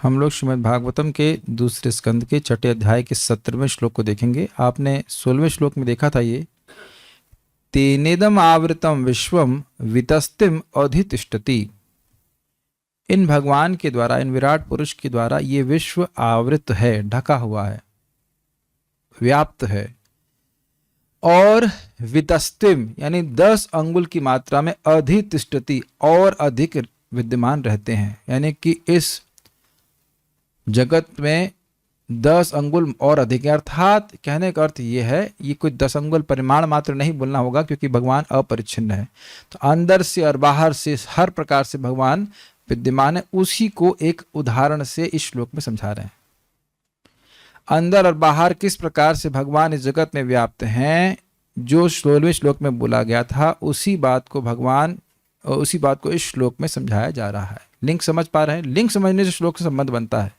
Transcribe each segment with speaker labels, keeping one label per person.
Speaker 1: हम लोग श्रीमद् भागवतम के दूसरे स्कंद के छठे अध्याय के 17वें श्लोक को देखेंगे। आपने 16वें श्लोक में देखा था ये तेनेदम आवृतम विश्वम वितस्तिम अधितिष्ठति। इन भगवान के द्वारा, इन विराट पुरुष के द्वारा ये विश्व आवृत है, ढका हुआ है, व्याप्त है। और वितस्तिम यानी 10 अंगुल की मात्रा में अधितिष्ठति और अधिक विद्यमान रहते हैं। यानी कि इस जगत में 10 अंगुल और अधिक, अर्थात कहने का अर्थ ये है, ये कोई 10 अंगुल परिमाण मात्र नहीं बोलना होगा, क्योंकि भगवान अपरिच्छिन्न है। तो अंदर से और बाहर से हर प्रकार से भगवान विद्यमान है। उसी को एक उदाहरण से इस श्लोक में समझा रहे हैं। अंदर और बाहर किस प्रकार से भगवान इस जगत में व्याप्त हैं, जो 16वें श्लोक में बोला गया था, उसी बात को इस श्लोक में समझाया जा रहा है। लिंक समझ पा रहे हैं? लिंक समझने से श्लोक से संबंध बनता है।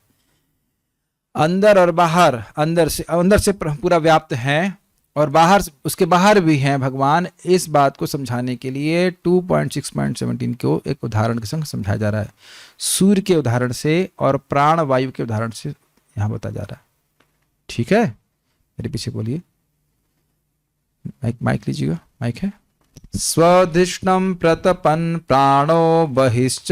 Speaker 1: अंदर और बाहर, अंदर से पूरा व्याप्त हैं और बाहर, उसके बाहर भी हैं भगवान। इस बात को समझाने के लिए 2.6.17 को एक उदाहरण के संग समझाया जा रहा है। सूर्य के उदाहरण से और प्राण वायु के उदाहरण से यहां बताया जा रहा है। ठीक है, मेरे पीछे बोलिए। माइक लीजिएगा, माइक है। स्वधिष्णं प्रतपन् प्राणो बहिश्च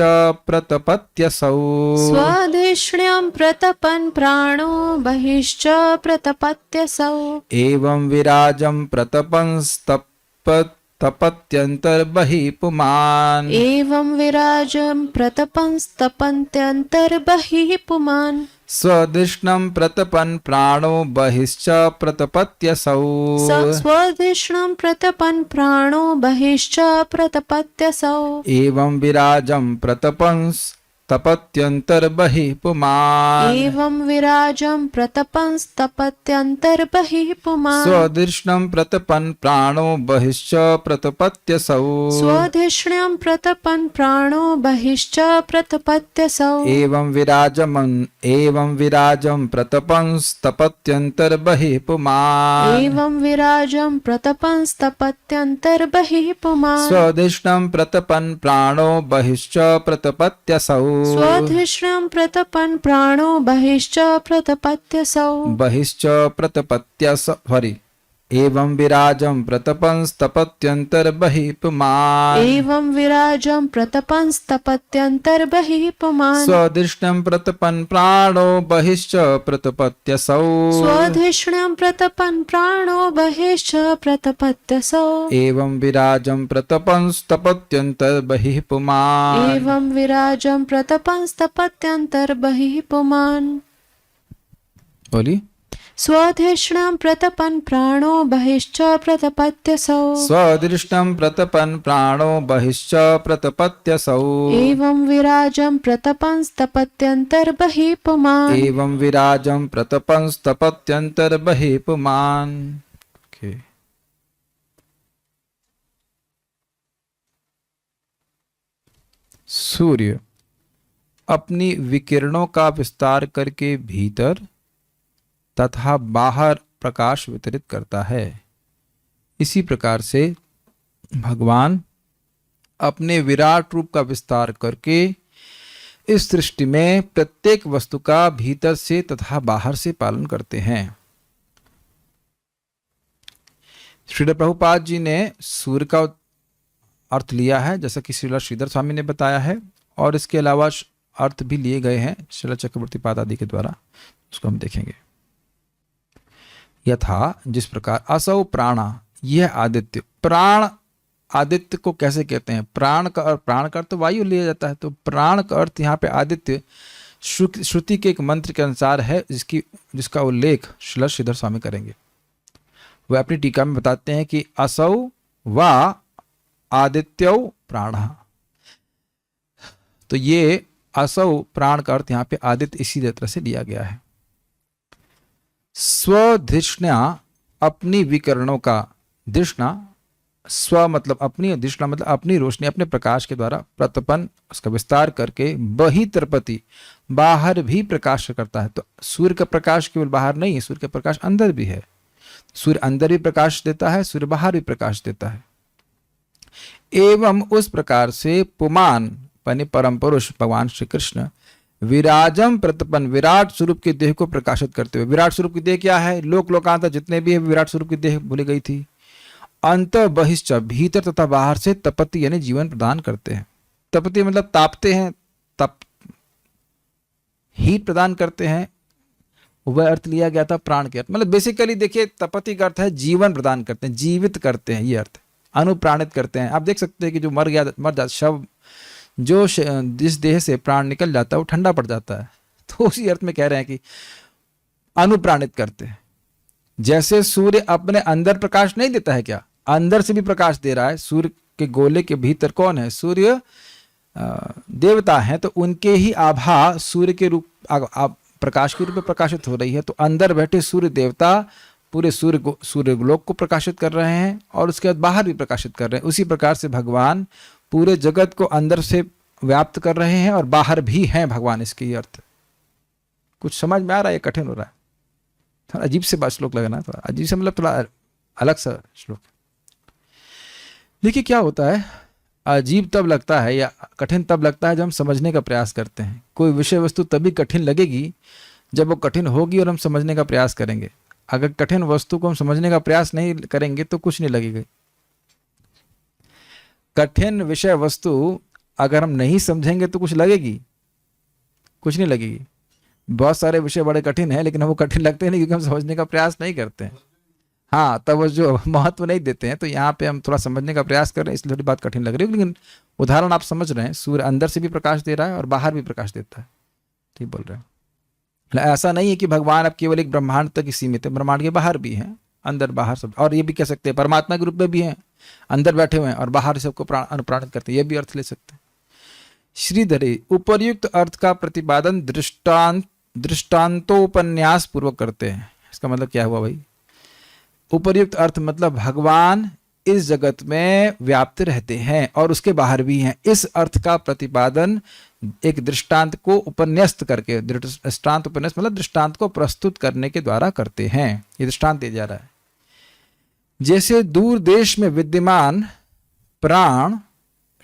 Speaker 1: प्रतपत्यसौ।
Speaker 2: स्वधिष्ण्यं प्रतपन् प्राणो बहिश्च प्रतपत्यसौ।
Speaker 1: एवं विराजं प्रतपंस्तपत्यन्तर्बहिः पुमान्।
Speaker 2: एवं विराजं प्रतपंस्तपत्यन्तर्बहिः पुमान्।
Speaker 1: स्वधिष्णं प्रतपन् प्राणो बहिश्च प्रतपत्यसौ।
Speaker 2: स्वधिष्णं प्रतपन् प्राणो बहिश्च प्रतपत्यसौ।
Speaker 1: एवं विराजं प्रतपंस्तपत्यन्तर्बहिः पुमान्।
Speaker 2: एवं विराजं प्रतपंस्तपत्यन्तर्बहिः पुमान्।
Speaker 1: स्वधिष्णं प्रतपन् प्राणो बहिश्च प्रतपत्यसौ।
Speaker 2: स्वधिष्ण्यं प्रतपन् प्राणो बहिश्च प्रतपत्यसौ।
Speaker 1: एवं विराजं प्रतपंस्तपत्यन्तर्बहिः पुमान्।
Speaker 2: एवं विराजं प्रतपंस्तपत्यन्तर्बहिः पुमान्।
Speaker 1: स्वधिष्णं प्रतपन् प्राणो बहिश्च प्रतपत्यसौ।
Speaker 2: स्वधिष्ण्यं प्रतपन् प्राणो बहिश्च प्रतपत्यसौ।
Speaker 1: बहिश्च प्रतपत्यसौ एवं विराजं प्रतपंस्तपत्यन्तर्बहिः पुमान्।
Speaker 2: एवं विराजं प्रतपंस्तपत्यन्तर्बहिः पुमान्।
Speaker 1: स्वधिष्णं प्रतपन् प्राणो बहिश्च प्रतपत्यसौ।
Speaker 2: स्वधिष्ण्यं प्रतपन् प्राणो बहिश्च प्रतपत्यसौ।
Speaker 1: एवं विराजं प्रतपंस्तपत्यन्तर्बहिः पुमान्।
Speaker 2: एवं विराजं प्रतपंस्तपत्यन्तर्बहिः पुमान्।
Speaker 1: बोली।
Speaker 2: स्वधिष्णं प्रतपन् प्राणो बहिश्च प्रतपत्यसौ।
Speaker 1: स्वधिष्णं प्रतपन् प्राणो बहिश्च प्रतपत्यसौ।
Speaker 2: एवं विराजं प्रतपंस्तपत्यन्तर्बहिः पुमान्।
Speaker 1: एवं विराजं प्रतपंस्तपत्यन्तर्बहिः पुमान्। सूर्य अपनी विकिरणों का विस्तार करके भीतर तथा बाहर प्रकाश वितरित करता है। इसी प्रकार से भगवान अपने विराट रूप का विस्तार करके इस सृष्टि में प्रत्येक वस्तु का भीतर से तथा बाहर से पालन करते हैं। श्रील प्रभुपाद जी ने सूर्य का अर्थ लिया है, जैसा कि श्रील श्रीधर स्वामी ने बताया है, और इसके अलावा अर्थ भी लिए गए हैं श्रील चक्रवर्ती पाद आदि के द्वारा। उसको हम देखेंगे। यथा, जिस प्रकार असौ प्राणा, यह आदित्य। प्राण आदित्य को कैसे कहते हैं? प्राण का अर्थ तो वायु लिया जाता है, तो प्राण का अर्थ यहाँ पे आदित्य श्रुति के एक मंत्र के अनुसार है, जिसका उल्लेख श्रील श्रीधर स्वामी करेंगे। वह अपनी टीका में बताते हैं कि असौ वा आदित्यो प्राणः। तो ये असौ प्राण का अर्थ यहाँ पे आदित्य इसी तरह से लिया गया है। स्वधिष्ण्या अपनी विकिरणों का, धिष्णा स्व मतलब अपनी, धिष्णा मतलब अपनी रोशनी, अपने प्रकाश के द्वारा प्रतपन उसका विस्तार करके बहिर्तपति बाहर भी प्रकाश करता है। तो सूर्य का प्रकाश केवल बाहर नहीं है, सूर्य का प्रकाश अंदर भी है। सूर्य अंदर भी प्रकाश देता है, सूर्य बाहर भी प्रकाश देता है। एवं उस प्रकार से पुमान यानी परम पुरुष भगवान श्री कृष्ण विराजम प्रतपन, विराट स्वरूप के देह को प्रकाशित करते हुए। विराट स्वरूप की देह क्या है? लोक लोकांतर जितने भी है विराट स्वरूप की देह बोली गई थी। अंत बहिश्च, भीतर तथा बाहर से तपति यानी जीवन प्रदान करते हैं। तपति मतलब तापते हैं, तप हीट प्रदान करते हैं, वह अर्थ लिया गया था प्राण के अर्थ। मतलब बेसिकली देखिए तपति का अर्थ है जीवन प्रदान करते हैं, जीवित करते हैं, ये अर्थ। अनुप्राणित करते हैं। आप देख सकते हैं कि जो मर जाता शव, जो जिस देह से प्राण निकल जाता है वो ठंडा पड़ जाता है, तो उसी अर्थ में कह रहे हैं कि अनुप्राणित करते हैं। जैसे सूर्य अपने अंदर प्रकाश नहीं देता है क्या, अंदर से भी प्रकाश दे रहा है। सूर्य के गोले के भीतर कौन है? सूर्य देवता है, तो उनके ही आभा सूर्य के रूप प्रकाश के रूप में प्रकाशित हो रही है। तो अंदर बैठे सूर्य देवता पूरे सूर्य लोक को प्रकाशित कर रहे हैं और उसके बाद बाहर भी प्रकाशित कर रहे हैं। उसी प्रकार से भगवान पूरे जगत को अंदर से व्याप्त कर रहे हैं और बाहर भी हैं भगवान। इसके ये अर्थ कुछ समझ में आ रहा है? कठिन हो रहा है? थोड़ा अजीब से श्लोक लगा ना, थोड़ा अजीब से मतलब थोड़ा अलग सा श्लोक। देखिए क्या होता है, अजीब तब लगता है या कठिन तब लगता है जब हम समझने का प्रयास करते हैं। कोई विषय वस्तु तभी कठिन लगेगी जब वो कठिन होगी और हम समझने का प्रयास करेंगे। अगर कठिन वस्तु को हम समझने का प्रयास नहीं करेंगे तो कुछ नहीं लगेगा। कठिन विषय वस्तु अगर हम नहीं समझेंगे तो कुछ लगेगी? कुछ नहीं लगेगी। बहुत सारे विषय बड़े कठिन हैं लेकिन वो कठिन लगते नहीं क्योंकि हम समझने का प्रयास नहीं करते हैं। हाँ, तब वो जो महत्व नहीं देते हैं। तो यहाँ पे हम थोड़ा समझने का प्रयास कर रहे हैं इसलिए थोड़ी बात कठिन लग रही है, लेकिन उदाहरण आप समझ रहे हैं। सूर्य अंदर से भी प्रकाश दे रहा है और बाहर भी प्रकाश देता है, ठीक बोल रहे हैं। ऐसा नहीं है कि भगवान अब केवल एक ब्रह्मांड तक ही सीमित है, ब्रह्मांड के बाहर भी हैं, अंदर बाहर सब। और ये भी कह सकते हैं परमात्मा के रूप में भी हैं, अंदर बैठे हुए हैं और बाहर सबको अनुप्राणित करते हैं, ये भी अर्थ ले सकते हैं। श्रीधरी उपर्युक्त अर्थ का प्रतिपादन दृष्टांतोपन्यास पूर्वक करते हैं। इसका मतलब क्या हुआ भाई? उपर्युक्त अर्थ मतलब भगवान इस जगत में व्याप्त रहते हैं और उसके बाहर भी हैं। इस अर्थ का प्रतिपादन एक दृष्टांत को उपन्यस्त करके, दृष्टांत उपन्यस्त मतलब दृष्टांत को प्रस्तुत करने के द्वारा करते हैं। ये दृष्टांत दिया जा रहा है। जैसे दूर देश में विद्यमान प्राण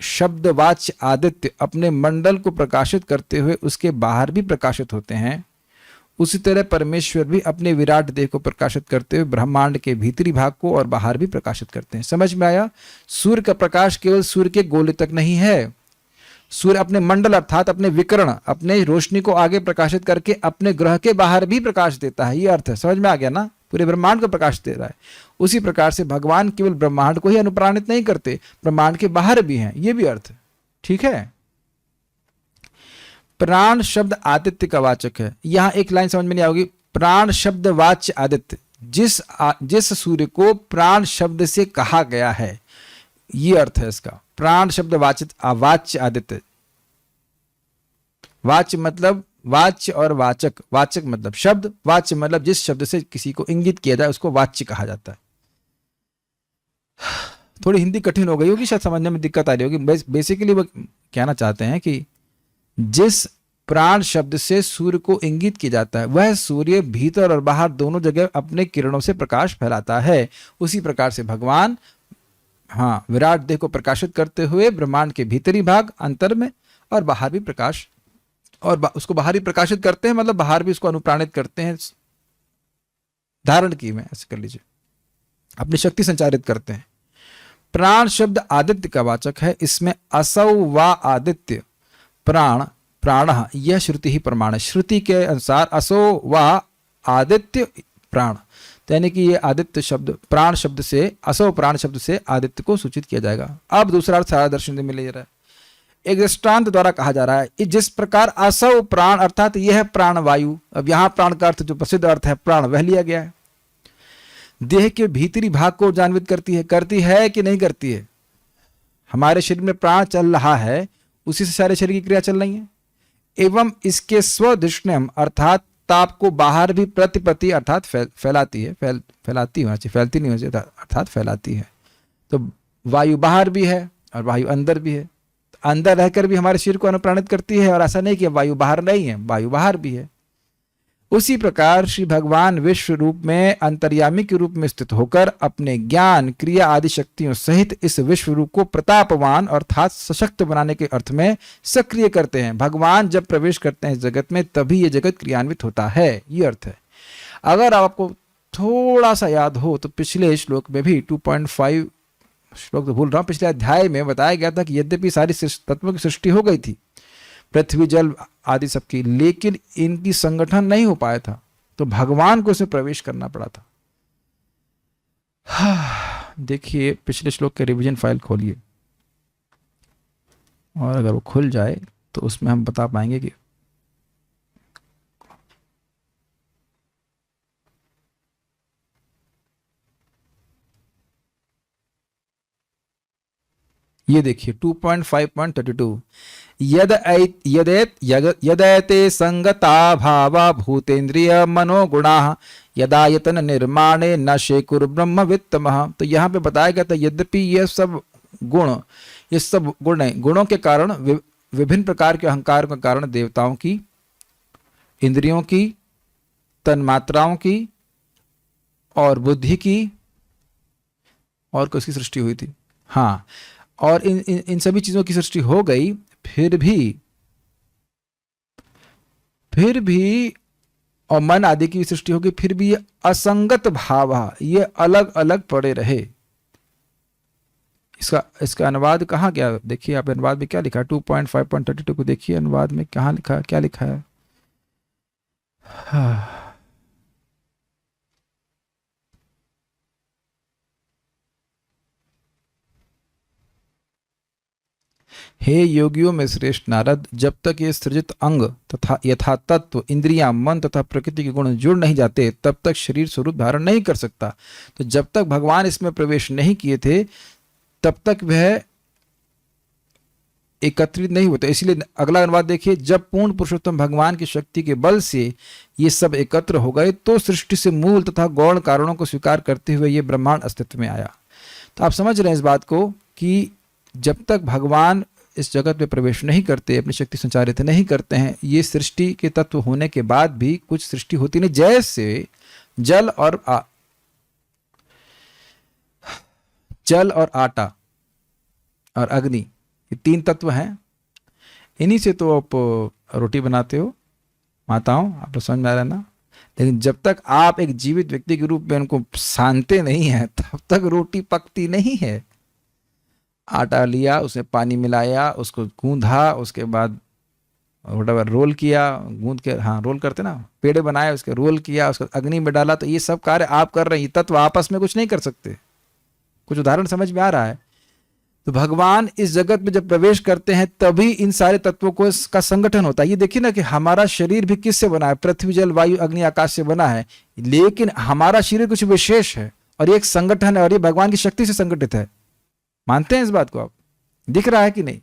Speaker 1: शब्दवाच्य आदित्य अपने मंडल को प्रकाशित करते हुए उसके बाहर भी प्रकाशित होते हैं, उसी तरह परमेश्वर भी अपने विराट देह को प्रकाशित करते हुए ब्रह्मांड के भीतरी भाग को और बाहर भी प्रकाशित करते हैं। समझ में आया? सूर्य का प्रकाश केवल सूर्य के गोले तक नहीं है। सूर्य अपने मंडल अर्थात अपने विकर्ण, अपने रोशनी को आगे प्रकाशित करके अपने ग्रह के बाहर भी प्रकाश देता है। ये अर्थ है, समझ में आ गया ना? पूरे ब्रह्मांड को प्रकाश दे रहा है। उसी प्रकार से भगवान केवल ब्रह्मांड को ही अनुप्राणित नहीं करते, ब्रह्मांड के बाहर भी हैं। ये भी अर्थ है, ठीक है। प्राण शब्द आदित्य का वाचक है। यहां एक लाइन समझ में नहीं आओगी। प्राण शब्द वाच्य आदित्य, जिस सूर्य को प्राण शब्द से कहा गया है, ये अर्थ है इसका। प्राण शब्द वाच्य आदित्य। वाच्य मतलब वाच्य और वाचक। वाचक मतलब शब्द, वाच्य मतलब जिस शब्द से किसी को इंगित किया जाए उसको वाच्य कहा जाता है। थोड़ी हिंदी कठिन हो गई होगी, शायद समझने में दिक्कत आ रही होगी। बेसिकली वो कहना चाहते हैं कि जिस प्राण शब्द से सूर्य को इंगित किया जाता है वह सूर्य भीतर और बाहर दोनों जगह अपने किरणों से प्रकाश फैलाता है। उसी प्रकार से भगवान विराट देह को प्रकाशित करते हुए ब्रह्मांड के भीतरी भाग अंतर में और बाहर भी प्रकाश, और उसको बाहर ही प्रकाशित करते हैं, मतलब बाहर भी उसको अनुप्राणित करते हैं। धारण की में ऐसे कर लीजिए, अपनी शक्ति संचारित करते हैं। प्राण शब्द आदित्य का वाचक है। इसमें असौ व आदित्य प्राण यह श्रुति ही प्रमाण है। श्रुति के अनुसार असो व आदित्य प्राण, तो यानी कि ये आदित्य शब्द प्राण शब्द से, असो प्राण शब्द से आदित्य को सूचित किया जाएगा। अब दूसरा अर्थ सारा दर्शन में ले जा रहा है। एक दृष्टांत द्वारा कहा जा रहा है जिस प्रकार असौ प्राण अर्थात यह है प्राण वायु। अब यहां प्राण का अर्थ जो प्रसिद्ध अर्थ है प्राण वह लिया गया है। देह के भीतरी भाग को जान्वित करती है कि नहीं करती है? हमारे शरीर में प्राण चल रहा है, उसी से सारे शरीर की क्रिया चल रही है। एवं इसके स्वधिष्ण्यम अर्थात ताप को बाहर भी प्रतिपत्ति अर्थात फैलाती है। फैलाती होना चाहिए, फैलती नहीं होनी चाहिए, अर्थात फैलाती है। तो वायु बाहर भी है और वायु अंदर भी है। तो अंदर रहकर भी हमारे शरीर को अनुप्राणित करती है, और ऐसा नहीं कि वायु बाहर नहीं है, वायु बाहर भी है। उसी प्रकार श्री भगवान विश्व रूप में अंतर्यामी के रूप में स्थित होकर अपने ज्ञान क्रिया आदि शक्तियों सहित इस विश्व रूप को प्रतापवान अर्थात सशक्त बनाने के अर्थ में सक्रिय करते हैं। भगवान जब प्रवेश करते हैं इस जगत में तभी ये जगत क्रियान्वित होता है, ये अर्थ है। अगर आपको थोड़ा सा याद हो तो पिछले श्लोक में भी 2.5 श्लोक तो भूल रहा हूं, पिछले अध्याय में बताया गया था कि यद्यपि सारी तत्वों की सृष्टि हो गई थी, पृथ्वी जल आदि सबकी, लेकिन इनकी संगठन नहीं हो पाया था, तो भगवान को इसमें प्रवेश करना पड़ा था। देखिए पिछले श्लोक के रिवीजन फाइल खोलिए और अगर वो खुल जाए तो उसमें हम बता पाएंगे कि ये देखिए 2.5.32 यदैते संगता भावा भूतेन्द्रिय मनोगुणाः यदायतन निर्माणे न शेकुर ब्रह्म वित्तमः। तो यहाँ पे बताया गया था यद्यपि ये सब गुणों के कारण विभिन्न प्रकार के अहंकार के कारण देवताओं की, इंद्रियों की, तन्मात्राओं की और बुद्धि की और किसकी सृष्टि हुई थी, हाँ, और इन सभी चीजों की सृष्टि हो गई, फिर भी और मन आदि की सृष्टि होगी, फिर भी ये असंगत भाव, ये अलग अलग पड़े रहे। इसका अनुवाद कहाँ गया, देखिए आप अनुवाद में क्या लिखा है, 2.5.32 को देखिए अनुवाद में कहाँ लिखा है, क्या लिखा है। हे योगियों में श्रेष्ठ नारद, जब तक ये सृजित अंग तथा यथा तत्व इंद्रियां, मन तथा प्रकृति के गुण जुड़ नहीं जाते तब तक शरीर स्वरूप धारण नहीं कर सकता। तो जब तक भगवान इसमें प्रवेश नहीं किए थे तब तक वह एकत्रित नहीं होते। इसलिए अगला अनुवाद देखिए, जब पूर्ण पुरुषोत्तम भगवान की शक्ति के बल से ये सब एकत्र हो गए तो सृष्टि से मूल तथा गौण कारणों को स्वीकार करते हुए ये ब्रह्मांड अस्तित्व में आया। तो आप समझ रहे हैं इस बात को कि जब तक भगवान इस जगत में प्रवेश नहीं करते, अपनी शक्ति संचारित नहीं करते हैं, ये सृष्टि के तत्व होने के बाद भी कुछ सृष्टि होती नहीं। जैसे जल और आटा और अग्नि, ये तीन तत्व हैं, इन्हीं से तो आप रोटी बनाते हो माताओं, आप लोग समझ में आ रहा है ना। लेकिन जब तक आप एक जीवित व्यक्ति के रूप में उनको सानते नहीं हैं तब तक रोटी पकती नहीं है। आटा लिया, उसमें पानी मिलाया, उसको गूंधा, उसके बाद रोल किया, गूंद के, हाँ रोल करते ना, पेड़े बनाए, उसके रोल किया, उसको अग्नि में डाला। तो ये सब कार्य आप कर रहे हैं, तत्व आपस में कुछ नहीं कर सकते। कुछ उदाहरण समझ में आ रहा है। तो भगवान इस जगत में जब प्रवेश करते हैं तभी इन सारे तत्वों को का संगठन होता है। ये देखिए ना कि हमारा शरीर भी किससे बना है, पृथ्वी जल वायु अग्नि आकाश से बना है, लेकिन हमारा शरीर कुछ विशेष है और ये एक संगठन है और ये भगवान की शक्ति से संगठित है। मानते हैं इस बात को आप? दिख रहा है कि नहीं?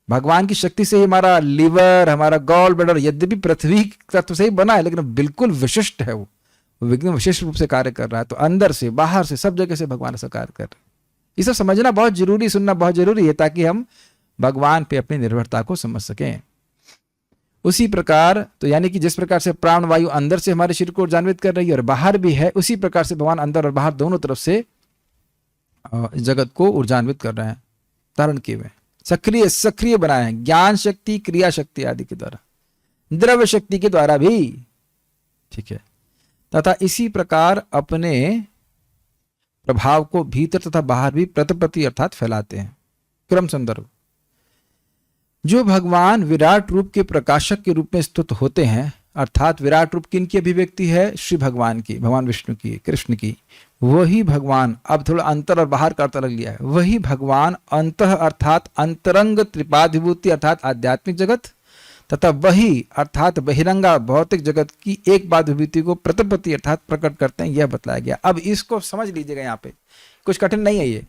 Speaker 1: भगवान की शक्ति से ही हमारा लीवर, हमारा गॉल ब्लैडर, यद्यपि पृथ्वी तत्व से ही बना है लेकिन बिल्कुल विशिष्ट है, वो एकदम विशेष रूप से कार्य कर रहा है। तो अंदर से बाहर से सब जगह से भगवान ऐसा कार्य कर रहे हैं। ये सब समझना बहुत जरूरी, सुनना बहुत जरूरी है ताकि हम भगवान पे अपनी निर्भरता को समझ सकें। उसी प्रकार, तो यानी कि जिस प्रकार से प्राण वायु अंदर से हमारे शरीर को ऊर्जान्वित कर रही है और बाहर भी है, उसी प्रकार से भगवान अंदर और बाहर दोनों तरफ से इस जगत को ऊर्जान्वित कर रहे हैं, धारण किए हुए, सक्रिय बनाए हैं, ज्ञान शक्ति, क्रिया शक्ति आदि के द्वारा, द्रव्य शक्ति के द्वारा भी, ठीक है। तथा इसी प्रकार अपने प्रभाव को भीतर तथा बाहर भी प्रति अर्थात फैलाते हैं। क्रम संदर्भ, जो भगवान विराट रूप के प्रकाशक के रूप में स्थित होते हैं, अर्थात विराट रूप किन की अभिव्यक्ति है? श्री भगवान की, भगवान विष्णु की, कृष्ण की। वही भगवान, अब थोड़ा अंतर और बाहर का अर्थ अलग लिया है, वही भगवान अंतः अर्थात अंतरंग त्रिपाधिभूति अर्थात आध्यात्मिक जगत तथा वही अर्थात बहिरंगा भौतिक जगत की एक बात विभूति को प्रतिपत्ति अर्थात प्रकट करते हैं, यह बतलाया गया। अब इसको समझ लीजिएगा, यहाँ पे कुछ कठिन नहीं है।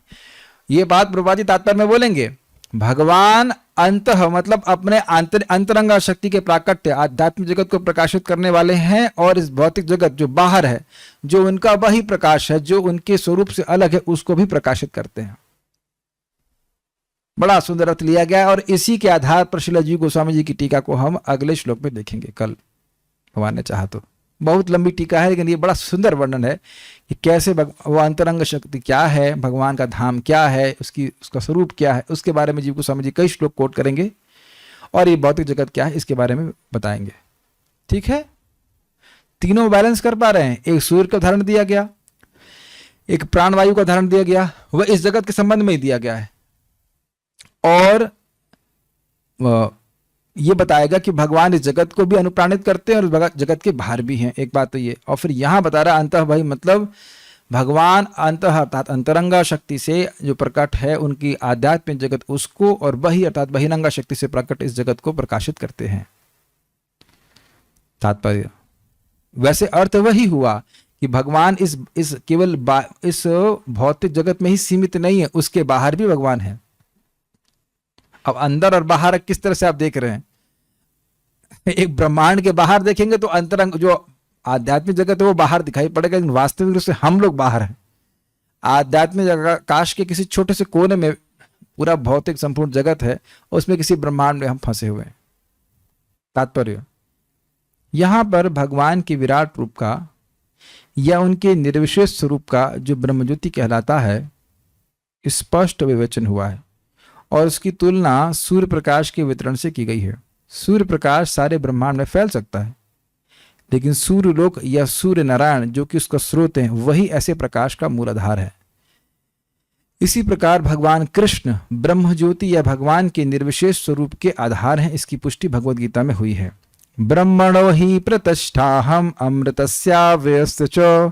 Speaker 1: ये बात प्रभुपाद तात्पर्य में बोलेंगे। भगवान अंतः मतलब अपने अंतरंगा शक्ति के प्राकट्य आध्यात्मिक जगत को प्रकाशित करने वाले हैं और इस भौतिक जगत जो बाहर है, जो उनका वही प्रकाश है, जो उनके स्वरूप से अलग है, उसको भी प्रकाशित करते हैं। बड़ा सुंदर अर्थ लिया गया और इसी के आधार पर श्रील जी गोस्वामी जी की टीका को हम अगले श्लोक में देखेंगे कल। भगवान ने चाहा तो। बहुत लंबी टीका है, लेकिन ये बड़ा सुंदर वर्णन है कि कैसे वो अंतरंग शक्ति क्या है, भगवान का धाम क्या है, उसका स्वरूप क्या है, उसके बारे में जीव गोस्वामी जी कई श्लोक कोट करेंगे, और ये भौतिक जगत क्या है इसके बारे में बताएंगे। ठीक है, तीनों बैलेंस कर पा रहे हैं। एक सूर्य का उदाहरण दिया गया, एक प्राणवायु का उदाहरण दिया गया, वह इस जगत के संबंध में ही दिया गया है, और ये बताएगा कि भगवान इस जगत को भी अनुप्राणित करते हैं और जगत के बाहर भी हैं। एक बात तो ये, और फिर यहां बता रहा अंतः भाई, मतलब भगवान अंतः अर्थात अंतरंगा शक्ति से जो प्रकट है उनकी आध्यात्मिक जगत, उसको, और वही अर्थात बहिरंगा शक्ति से प्रकट इस जगत को प्रकाशित करते हैं। तात्पर्य वैसे अर्थ वही हुआ कि भगवान इस केवल इस भौतिक जगत में ही सीमित नहीं है, उसके बाहर भी भगवान है। अब अंदर और बाहर किस तरह से आप देख रहे हैं? एक ब्रह्मांड के बाहर देखेंगे तो अंतरंग जो आध्यात्मिक जगत है वो बाहर दिखाई पड़ेगा, लेकिन वास्तविक रूप से हम लोग बाहर हैं। आध्यात्मिक आकाश के किसी छोटे से कोने में पूरा भौतिक संपूर्ण जगत है, उसमें किसी ब्रह्मांड में हम फंसे हुए हैं। तात्पर्य यहां पर भगवान के विराट रूप का या उनके निर्विशेष स्वरूप का जो ब्रह्मज्योति कहलाता है स्पष्ट विवेचन हुआ है, और उसकी तुलना सूर्य प्रकाश के वितरण से की गई है। सूर्य प्रकाश सारे ब्रह्मांड में फैल सकता है, लेकिन सूर्यलोक या सूर्य नारायण जो कि उसका स्रोत है, वही ऐसे प्रकाश का मूल आधार है। इसी प्रकार भगवान कृष्ण ब्रह्म ज्योति या भगवान के निर्विशेष स्वरूप के आधार हैं। इसकी पुष्टि भगवद गीता में हुई है। ब्रह्मणो ही प्रतिष्ठाहम अमृतस्याव्ययस्य च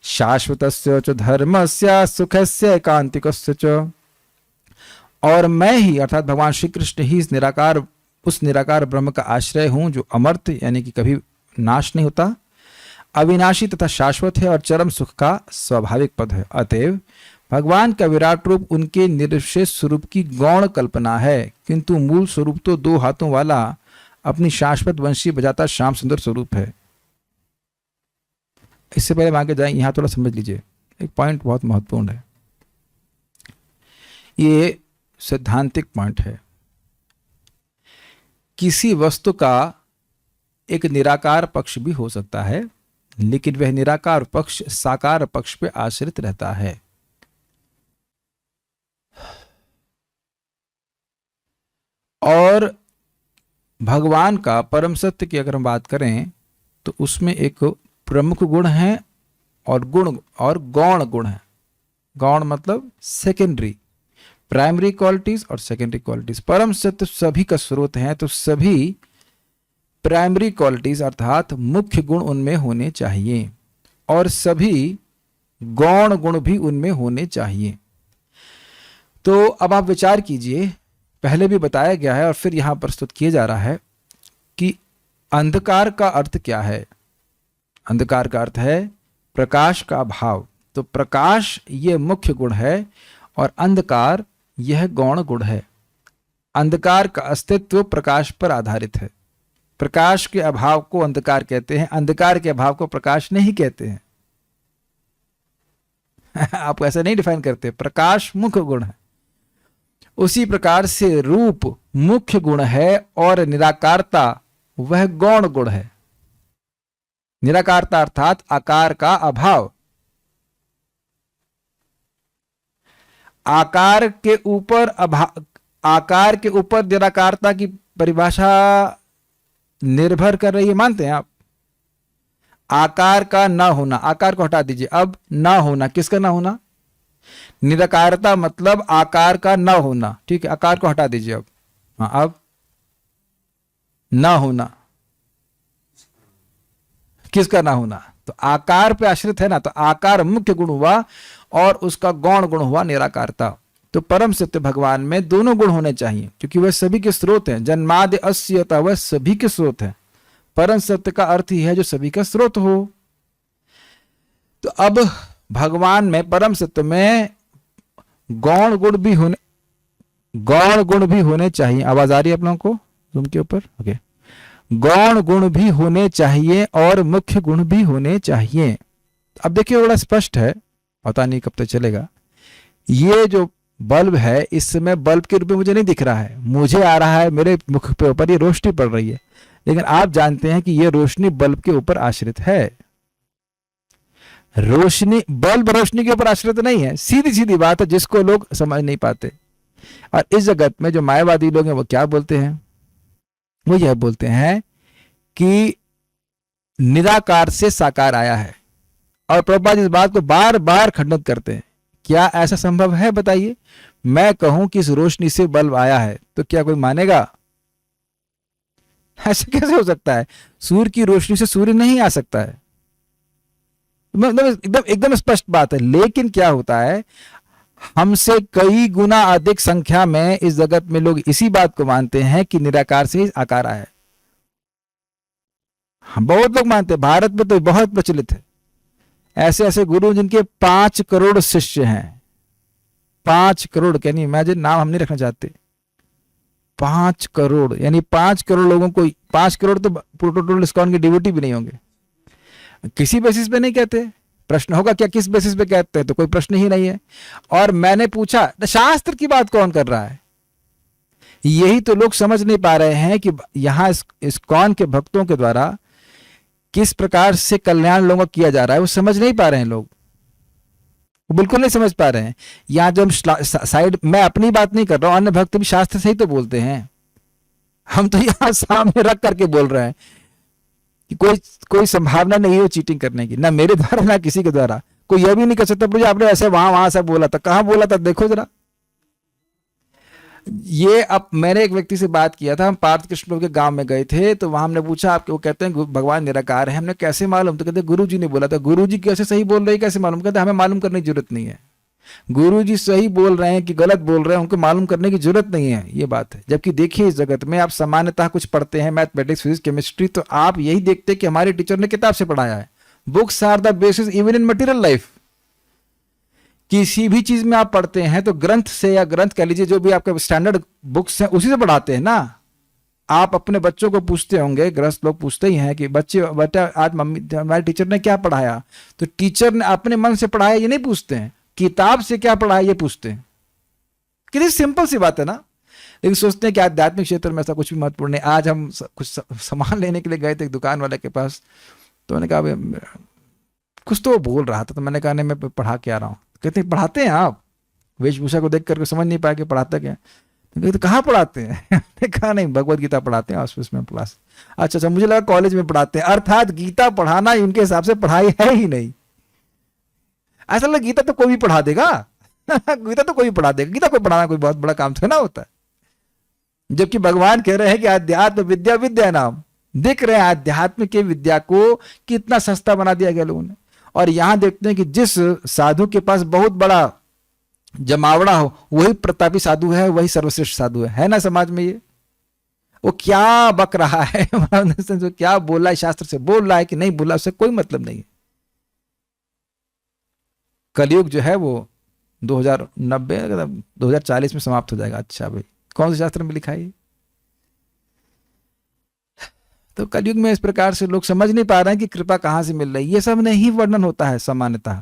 Speaker 1: शाश्वतस्य च धर्मस्य सुखस्य एकांतिकस्य च। और मैं ही अर्थात भगवान श्री कृष्ण ही उस निराकार ब्रह्म का आश्रय हूं जो अमर्त यानी कि कभी नाश नहीं होता, अविनाशी तथा शाश्वत है और चरम सुख का स्वाभाविक पद है। अतएव भगवान का विराट रूप उनके निर्विशेष स्वरूप की गौण कल्पना है, किंतु मूल स्वरूप तो दो हाथों वाला अपनी शाश्वत वंशी बजाता श्याम सुंदर स्वरूप है। इससे पहले आगे जाएं, यहां थोड़ा समझ लीजिए, एक पॉइंट बहुत महत्वपूर्ण है। ये सैद्धांतिक पॉइंट है। किसी वस्तु का एक निराकार पक्ष भी हो सकता है, लेकिन वह निराकार पक्ष साकार पक्ष पे आश्रित रहता है। और भगवान का परम सत्य की अगर हम बात करें तो उसमें एक प्रमुख गुण है और गौण गुण है। गौण मतलब सेकेंडरी, प्राइमरी क्वालिटीज और सेकेंडरी क्वालिटीज। परम सत्य सभी का स्रोत है, तो सभी प्राइमरी क्वालिटीज अर्थात मुख्य गुण उनमें होने चाहिए, और सभी गौण गुण भी उनमें होने चाहिए। तो अब आप विचार कीजिए, पहले भी बताया गया है और फिर यहां प्रस्तुत किया जा रहा है कि अंधकार का अर्थ क्या है। अंधकार का अर्थ है प्रकाश का अभाव। तो प्रकाश ये मुख्य गुण है और अंधकार यह गौण गुण है। अंधकार का अस्तित्व प्रकाश पर आधारित है। प्रकाश के अभाव को अंधकार कहते हैं, अंधकार के अभाव को प्रकाश नहीं कहते हैं। आप ऐसा नहीं डिफाइन करते। प्रकाश मुख्य गुण है, उसी प्रकार से रूप मुख्य गुण है और निराकारता वह गौण गुण है। निराकारता अर्थात आकार का अभाव। आकार के ऊपर निराकारता की परिभाषा निर्भर कर रही है, मानते हैं आप? आकार का ना होना, आकार को हटा दीजिए, अब ना होना, किसका ना होना? निराकारता मतलब आकार का ना होना। ठीक है, आकार को हटा दीजिए अब। हाँ, अब ना होना, किसका ना होना? तो आकार पे आश्रित है ना, तो आकार मुख्य गुण हुआ और उसका गौण गुण हुआ निराकारता। तो परम सत्य भगवान में दोनों गुण होने चाहिए, क्योंकि वह सभी के स्रोत हैं। जन्मादि अस्यता, वह सभी के स्रोत है। परम सत्य का अर्थ ही है जो सभी का स्रोत हो। तो अब भगवान में, परम सत्य में गौण गुण भी होने चाहिए। आवाज आ रही है आप लोगों को रूम के ऊपर? ओके। गौण गुण भी होने चाहिए और मुख्य गुण भी होने चाहिए। अब देखिए बड़ा स्पष्ट है, पता नहीं कब तक चलेगा। ये जो बल्ब है इस समय बल्ब के रूप में मुझे नहीं दिख रहा है, मुझे आ रहा है मेरे मुख पे ऊपर ये रोशनी पड़ रही है, लेकिन आप जानते हैं कि यह रोशनी बल्ब के ऊपर आश्रित है। रोशनी, बल्ब रोशनी के ऊपर आश्रित नहीं है, सीधी सीधी बात है, जिसको लोग समझ नहीं पाते। और इस जगत में जो मायावादी लोग हैं वो क्या बोलते हैं? वो यह बोलते हैं कि निराकार से साकार आया है, और प्रभुपाद इस बात को बार बार खंडित करते हैं। क्या ऐसा संभव है? बताइए। मैं कहूं कि इस रोशनी से बल्ब आया है तो क्या कोई मानेगा? ऐसा कैसे हो सकता है? सूर्य की रोशनी से सूर्य नहीं आ सकता है, मतलब एकदम एकदम स्पष्ट बात है। लेकिन क्या होता है, हमसे कई गुना अधिक संख्या में इस जगत में लोग इसी बात को मानते हैं कि निराकार से ही आकार आया है। बहुत लोग मानते हैं, भारत में तो बहुत प्रचलित है। ऐसे ऐसे गुरु जिनके 5 करोड़ शिष्य हैं। 5 करोड़, कैन यू इमेजिन? नाम हम नहीं रखना चाहते। 5 करोड़, यानी 5 करोड़ लोगों को, 5 करोड़ तो टोटल इस्कॉन के डिवोटी भी नहीं होंगे। किसी बेसिस पे नहीं कहते। प्रश्न होगा क्या किस बेसिस पे कहते हैं? तो कोई प्रश्न ही नहीं है। और मैंने पूछा, शास्त्र की बात कौन कर रहा है? यही तो लोग समझ नहीं पा रहे हैं कि यहां इस्कॉन के भक्तों के द्वारा किस प्रकार से कल्याण लोगों को किया जा रहा है, वो समझ नहीं पा रहे हैं लोग, वो बिल्कुल नहीं समझ पा रहे हैं। यहां जो हम साइड, मैं अपनी बात नहीं कर रहा हूं, अन्य भक्त भी शास्त्र से ही तो बोलते हैं। हम तो यहां सामने रख करके बोल रहे हैं कि कोई संभावना नहीं है चीटिंग करने की, ना मेरे द्वारा ना किसी के द्वारा। कोई यह भी नहीं कर सकता मुझे आपने ऐसे वहां से बोला था। कहां बोला था? देखो जरा। ये अब मैंने एक व्यक्ति से बात किया था, हम पार्थ कृष्ण के गांव में गए थे, तो वहां हमने पूछा आपके, वो कहते हैं भगवान निराकार है। हमने कैसे मालूम? तो कहते गुरु जी ने बोला था। गुरु जी कैसे सही बोल रहे हैं, कैसे मालूम? कहते हमें मालूम करने की जरूरत नहीं है। गुरु जी सही बोल रहे हैं कि गलत बोल रहे हैं, उनको मालूम करने की जरूरत नहीं है, ये बात है। जबकि देखिए इस जगत में आप सामान्यतः कुछ पढ़ते हैं, मैथमेटिक्स, फिजिक्स, केमिस्ट्री, तो आप यही देखते हैं कि हमारे टीचर ने किताब से पढ़ाया है। Books are the basis even in material life. किसी भी चीज में आप पढ़ते हैं तो ग्रंथ से, या ग्रंथ कह लीजिए जो भी आपके स्टैंडर्ड बुक्स हैं उसी से पढ़ाते हैं ना। आप अपने बच्चों को पूछते होंगे, गृहस्थ लोग पूछते ही हैं कि बेटा आज मम्मी हमारे टीचर ने क्या पढ़ाया? तो टीचर ने अपने मन से पढ़ाया ये नहीं पूछते हैं, किताब से क्या पढ़ाया ये पूछते हैं। कितनी सिंपल सी बात है ना। लेकिन सोचते हैं कि आध्यात्मिक क्षेत्र में ऐसा कुछ भी महत्वपूर्ण नहीं। आज हम कुछ सामान लेने के लिए गए थे एक दुकान वाले के पास, तो मैंने कहा कुछ तो वो बोल रहा था, तो मैंने कहा नहीं मैं पढ़ा के आ रहा हूँ। कहते हैं पढ़ाते हैं आप? वेशभूषा को देख करके समझ नहीं पाया कि पढ़ाता क्या। तो कहाँ पढ़ाते हैं? मैंने कहा नहीं भगवत गीता पढ़ाते हैं ऑफिस में क्लास। अच्छा, मुझे लगा कॉलेज में पढ़ाते हैं। अर्थात गीता पढ़ाना उनके हिसाब से पढ़ाई है ही नहीं। ऐसा लगा गीता तो कोई भी पढ़ा देगा। गीता तो कोई भी पढ़ा देगा। गीता को पढ़ाना कोई बहुत बड़ा काम तो ना होता है। जबकि भगवान कह रहे हैं कि अध्यात्म विद्या विद्या नाम। देख रहे हैं अध्यात्म के विद्या को कितना सस्ता बना दिया गया लोगों ने। और यहां देखते हैं कि जिस साधु के पास बहुत बड़ा जमावड़ा हो वही प्रतापी साधु है, वही सर्वश्रेष्ठ साधु है ना समाज में। ये वो क्या बक रहा है, जो क्या बोला है, शास्त्र से बोल रहा है कि नहीं बोला, उससे कोई मतलब नहीं है। कलयुग जो है वो 2090 2040 में समाप्त हो जाएगा। अच्छा भाई, कौन से शास्त्र में लिखा है? तो कलयुग में इस प्रकार से लोग समझ नहीं पा रहे हैं कि कृपा कहां से मिल रही है। ये सब नहीं वर्णन होता है सामान्यतः।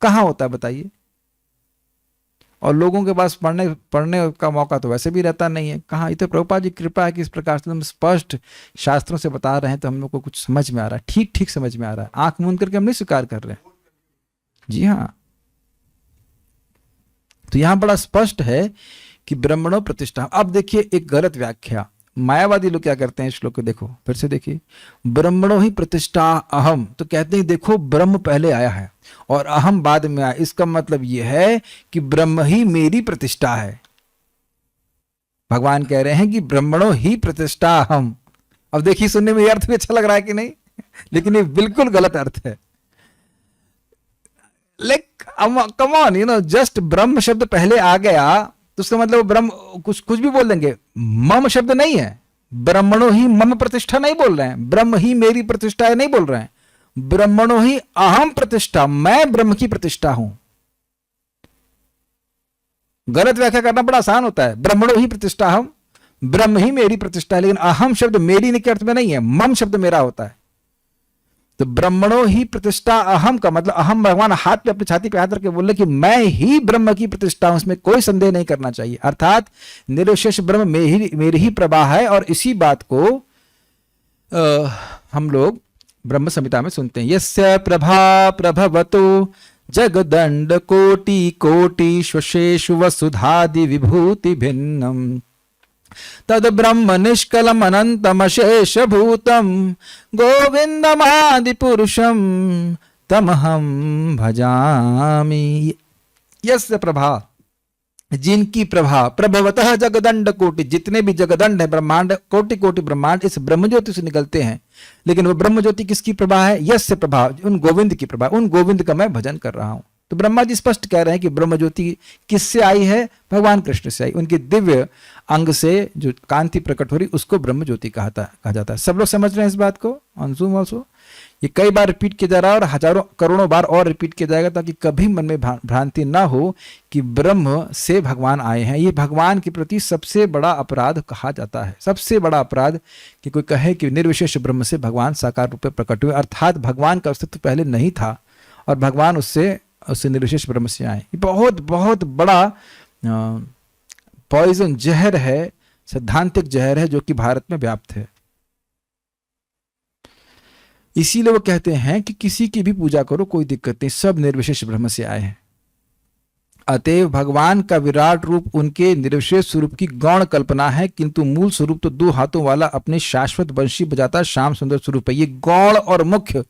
Speaker 1: कहां होता है बताइए? और लोगों के पास पढ़ने का मौका तो वैसे भी रहता नहीं है। कहाँ? ये तो प्रभुपाद जी कृपा है कि इस प्रकार से हम स्पष्ट शास्त्रों से बता रहे हैं, तो हम लोग को कुछ समझ में आ रहा है, ठीक ठीक समझ में आ रहा है। आंख मूंद करके हम नहीं स्वीकार कर रहे हैं। जी हाँ। तो यहां बड़ा स्पष्ट है कि ब्रह्मणो प्रतिष्ठा। अब देखिए एक गलत व्याख्या मायावादी लोग क्या करते हैं, श्लोक को देखो फिर से देखिए। ब्रह्मणो ही प्रतिष्ठा अहम, तो कहते हैं देखो ब्रह्म पहले आया है और अहम बाद में आया। इसका मतलब यह है कि ब्रह्म ही मेरी प्रतिष्ठा है। भगवान कह रहे हैं कि ब्रह्मणो ही प्रतिष्ठा अहम। अब देखिए सुनने में यह अर्थ भी अच्छा लग रहा है कि नहीं, लेकिन ये बिल्कुल गलत अर्थ है। कम ऑन, जस्ट ब्रह्म शब्द पहले आ गया तो उसका मतलब ब्रह्म कुछ भी बोल देंगे। मम शब्द नहीं है, ब्रह्मणो ही मम प्रतिष्ठा नहीं बोल रहे हैं, ब्रह्म ही मेरी प्रतिष्ठा है नहीं बोल रहे हैं, ब्रह्मणो ही अहम प्रतिष्ठा, मैं ब्रह्म की प्रतिष्ठा हूं। गलत व्याख्या करना बड़ा आसान होता है। ब्रह्मणो ही प्रतिष्ठा हम, ब्रह्म ही मेरी प्रतिष्ठा है, लेकिन अहम शब्द मेरी के अर्थ में नहीं है, मम शब्द मेरा होता है। तो ब्रह्मणो ही प्रतिष्ठा अहम का मतलब अहम, भगवान हाथ पे अपनी छाती पे हाथ रख के बोले कि मैं ही ब्रह्म की प्रतिष्ठा हूं, इसमें कोई संदेह नहीं करना चाहिए। अर्थात निर्विशेष ब्रह्म मेरी ही प्रभा है। और इसी बात को हम लोग ब्रह्म संहिता में सुनते हैं, यस्य प्रभा प्रभवतो जगदंड कोटि कोटि श्वशेषु वसुधादि विभूति भिन्नम तद ब्रह्म निष्कलम अनंतमशेष भूतम गोविंदमादि पुरुषम तमहम भजामि। यस्य प्रभा, जिनकी प्रभा, प्रभवतः जगदंड कोटि, जितने भी जगदंड है ब्रह्मांड, कोटि कोटि ब्रह्मांड इस ब्रह्म ज्योति से निकलते हैं। लेकिन वो ब्रह्म ज्योति किसकी प्रभा है? यस्य प्रभा, उन गोविंद की प्रभा, उन गोविंद का मैं भजन कर रहा हूं। तो ब्रह्मा जी स्पष्ट कह रहे हैं कि ब्रह्म ज्योति किससे आई है? भगवान कृष्ण से आई। उनके दिव्य अंग से जो कांति प्रकट हो रही उसको ब्रह्म ज्योति कहा जाता है। सब लोग समझ रहे हैं इस बात को? ऑन ऑल्सो ये कई बार रिपीट किया जा रहा है और हजारों करोड़ों बार और रिपीट किया जाएगा, ताकि कभी मन में भ्रांति ना हो कि ब्रह्म से भगवान आए हैं। ये भगवान के प्रति सबसे बड़ा अपराध कहा जाता है, सबसे बड़ा अपराध कि कोई कहे कि निर्विशेष ब्रह्म से भगवान साकार रूप में प्रकट हुए, अर्थात भगवान का अस्तित्व पहले नहीं था और भगवान उससे निर्विशेष ब्रह्म से आए। ये बहुत बहुत बड़ा पॉइजन, जहर है, सैद्धांतिक जहर है जो कि भारत में व्याप्त है। इसीलिए वो कहते हैं कि किसी की भी पूजा करो कोई दिक्कत नहीं, सब निर्विशेष ब्रह्म से आए हैं। अतएव भगवान का विराट रूप उनके निर्विशेष स्वरूप की गौण कल्पना है, किंतु मूल स्वरूप तो 2 हाथों वाला अपनी शाश्वत बंशी बजाता श्याम सुंदर स्वरूप है। ये गौण और मुख्य,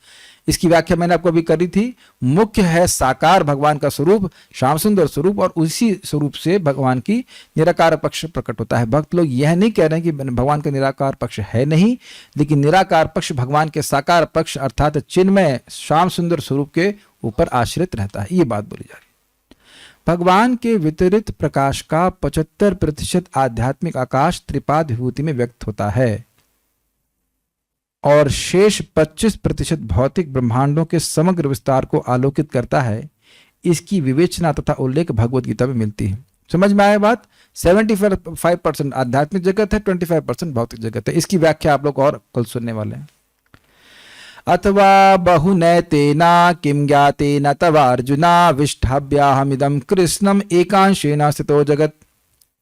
Speaker 1: इसकी व्याख्या मैंने आपको अभी करी थी। मुख्य है साकार भगवान का स्वरूप, श्याम सुंदर स्वरूप, और उसी स्वरूप से भगवान की निराकार पक्ष प्रकट होता है। भक्त लोग यह नहीं कह रहे हैं कि भगवान का निराकार पक्ष है नहीं, लेकिन निराकार पक्ष भगवान के साकार पक्ष अर्थात चिन्मय श्याम सुंदर स्वरूप के ऊपर आश्रित रहता है। ये बात बोली जा रही है। भगवान के वितरित प्रकाश का 75% आध्यात्मिक आकाश त्रिपाद विभूति में व्यक्त होता है और शेष 25% भौतिक ब्रह्मांडों के समग्र विस्तार को आलोकित करता है। इसकी विवेचना तथा उल्लेख भगवत गीता में मिलती है। समझ में आया बात? 75% आध्यात्मिक जगत है, 25% भौतिक जगत है। इसकी व्याख्या आप लोग और कल सुनने वाले हैं। अथवा बहुनैतेना किम ज्ञातेन तव अर्जुना विष्ठाभ्याहमिदं कृष्णम एकांशेन स्थितो जगत।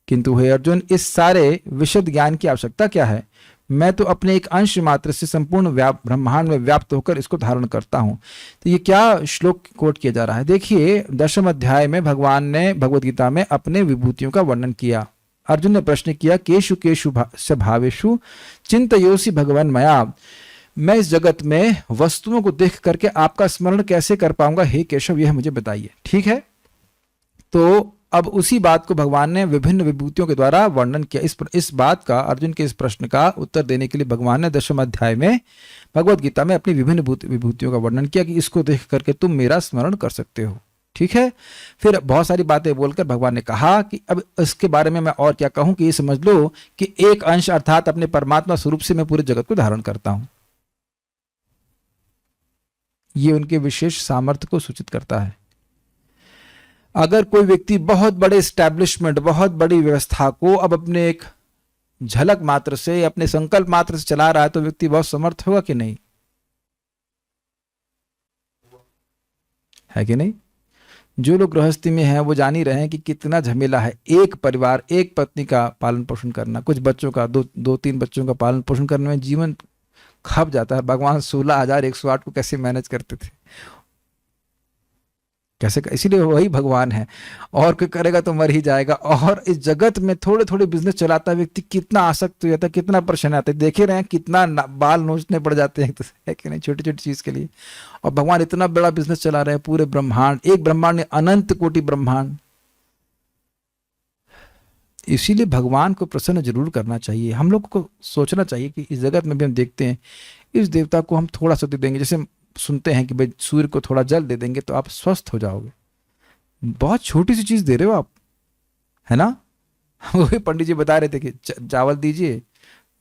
Speaker 1: किंतु हे अर्जुन, इस सारे विशद ज्ञान की आवश्यकता क्या है? मैं तो अपने एक अंश मात्र से संपूर्ण ब्रह्मांड में व्याप्त होकर इसको धारण करता हूं। तो ये क्या श्लोक कोट किया जा रहा है? देखिए, 10वें अध्याय में भगवान ने भगवद गीता में अपने विभूतियों का वर्णन किया। अर्जुन ने प्रश्न किया, केशु केशु भावेशु चिंतयोसि भगवान मया। मैं इस जगत में वस्तुओं को देख करके आपका स्मरण कैसे कर पाऊंगा हे केशव, यह मुझे बताइए। ठीक है, तो अब उसी बात को भगवान ने विभिन्न विभूतियों के द्वारा वर्णन किया। इस बात का, अर्जुन के इस प्रश्न का उत्तर देने के लिए भगवान ने 10वें अध्याय में भगवद गीता में अपनी विभिन्न विभूतियों का वर्णन किया कि इसको देख करके तुम मेरा स्मरण कर सकते हो। ठीक है, फिर बहुत सारी बातें बोलकर भगवान ने कहा कि अब इसके बारे में मैं और क्या कहूं कि ये समझ लो कि एक अंश अर्थात अपने परमात्मा स्वरूप से मैं पूरे जगत को धारण करता हूं। ये उनके विशेष सामर्थ्य को सूचित करता है। अगर कोई व्यक्ति बहुत बड़े एस्टैब्लिशमेंट, बहुत बड़ी व्यवस्था को अब अपने एक झलक मात्र से, अपने संकल्प मात्र से चला रहा है, तो व्यक्ति बहुत समर्थ होगा कि नहीं? है कि नहीं? जो लोग गृहस्थी में हैं वो जान ही रहे हैं कि कितना झमेला है एक परिवार, एक पत्नी का पालन पोषण करना, कुछ बच्चों का, 2-3 बच्चों का पालन पोषण करने में जीवन खप जाता है। भगवान 16,108 को कैसे मैनेज करते थे, कैसे? इसीलिए वही भगवान है, और कोई करेगा तो मर ही जाएगा। और इस जगत में थोड़े थोड़े बिजनेस चलाता है व्यक्ति, कितना आसक्त हो जाता है, कितना परेशान आता है। देखे रहे हैं कितना बाल नोचने पड़ जाते हैं, तो है कि नहीं, छोटी छोटी चीज के लिए। और भगवान इतना बड़ा बिजनेस चला रहे हैं, पूरे ब्रह्मांड, एक ब्रह्मांड में अनंत कोटि ब्रह्मांड। इसीलिए भगवान को प्रसन्न जरूर करना चाहिए। हम लोग को सोचना चाहिए कि इस जगत में भी हम देखते हैं, इस देवता को हम थोड़ा सा दे देंगे, जैसे सुनते हैं कि भाई सूर्य को थोड़ा जल दे देंगे तो आप स्वस्थ हो जाओगे। बहुत छोटी सी चीज दे रहे हो आप, है ना? वही पंडित जी बता रहे थे कि चावल दीजिए,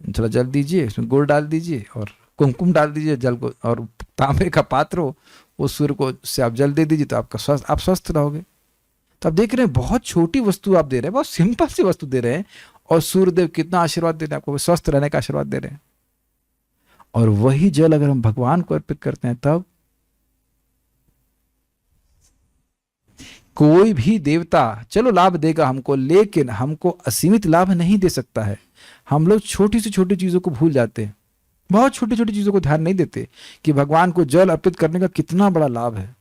Speaker 1: थोड़ा जल दीजिए, उसमें गुड़ डाल दीजिए और कुमकुम डाल दीजिए जल को, और तांबे का पात्र हो, वो सूर्य को से आप जल दे दीजिए तो आपका आप स्वस्थ रहोगे। तो आप देख रहे हैं बहुत छोटी वस्तु आप दे रहे हैं, बहुत सिंपल सी वस्तु दे रहे हैं, और सूर्यदेव कितना आशीर्वाद दे रहे हैं आपको, स्वस्थ रहने का आशीर्वाद दे रहे हैं। और वही जल अगर हम भगवान को अर्पित करते हैं, तब कोई भी देवता चलो लाभ देगा हमको, लेकिन हमको असीमित लाभ नहीं दे सकता है। हम लोग छोटी से छोटी चीजों को भूल जाते हैं। बहुत छोटी छोटी चीजों को ध्यान नहीं देते कि भगवान को जल अर्पित करने का कितना बड़ा लाभ है।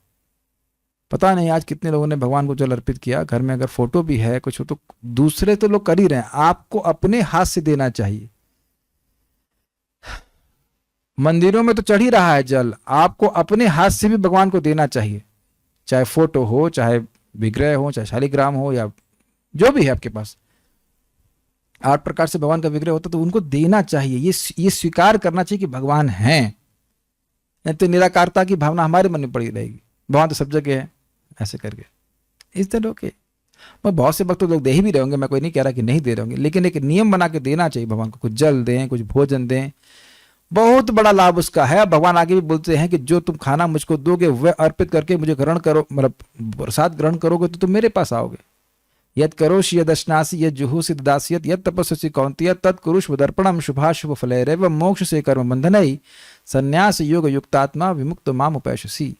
Speaker 1: पता नहीं आज कितने लोगों ने भगवान को जल अर्पित किया। घर में अगर फोटो भी है कुछ हो तो दूसरे तो लोग कर ही रहे हैं, आपको अपने हाथ से देना चाहिए। मंदिरों में तो चढ़ ही रहा है जल, आपको अपने हाथ से भी भगवान को देना चाहिए। चाहे फोटो हो, चाहे विग्रह हो, चाहे शालिग्राम हो, या जो भी है आपके पास 8 प्रकार से भगवान का विग्रह होता तो उनको देना चाहिए। ये स्वीकार करना चाहिए कि भगवान हैं। नहीं तो निराकारता की भावना हमारे मन में पड़ी रहेगी, भगवान तो सब जगह है ऐसे करके। इस तरह के बहुत से वक्त तो लोग दे ही भी रहे होंगे, मैं कोई नहीं कह रहा कि नहीं दे रहे होंगे, लेकिन एक नियम बना के देना चाहिए भगवान को। कुछ जल दें, कुछ भोजन दें, बहुत बड़ा लाभ उसका है। भगवान आगे भी बोलते हैं कि जो तुम खाना मुझको दोगे वह अर्पित करके मुझे ग्रहण करो, मतलब प्रसाद ग्रहण करोगे तो तुम मेरे पास आओगे। यद करोषि यद अश्नासि यद जुहुषि दास्यत यद तपस्सि कौन्तेय तत् कुरुष्व दर्पणम शुभाशुभ फलैरेव मोक्ष से कर्म बंधनई संन्यास योग युक्तात्मा विमुक्त माम उपैष्यसि।